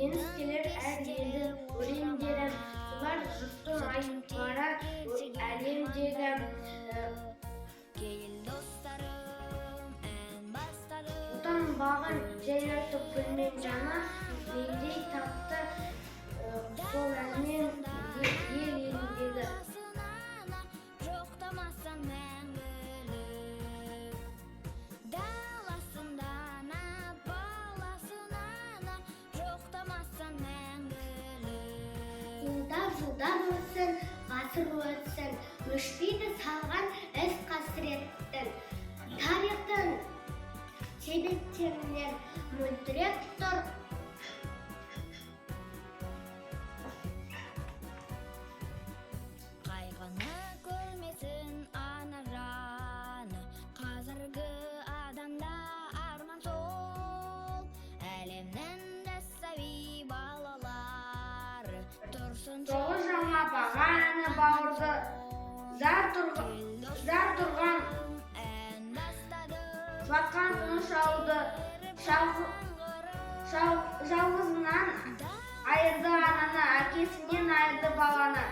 жеңіс келер әр елдің өлеңдері, солар жұрттың айтпара әлемдегі. Отан бағын жайратып гүлмен жана, мендей тапты сол әнмен ел еліндегі. Жылдар өтсін, ғасыр өтсін, өшпейді салған із қасіреттің. Тарихтың себептерінен мөлдіреп тұр. Қайғыны көрмесін ана жаны, қазіргі адамда арман сол. Әлемнің дәстәуи балалары тұрсын Соғыс жаңа бағаны бауырды, зар тұрған баққан тыныш ауды, жалғызынан айырды ананы, әкесінен айырды баланы.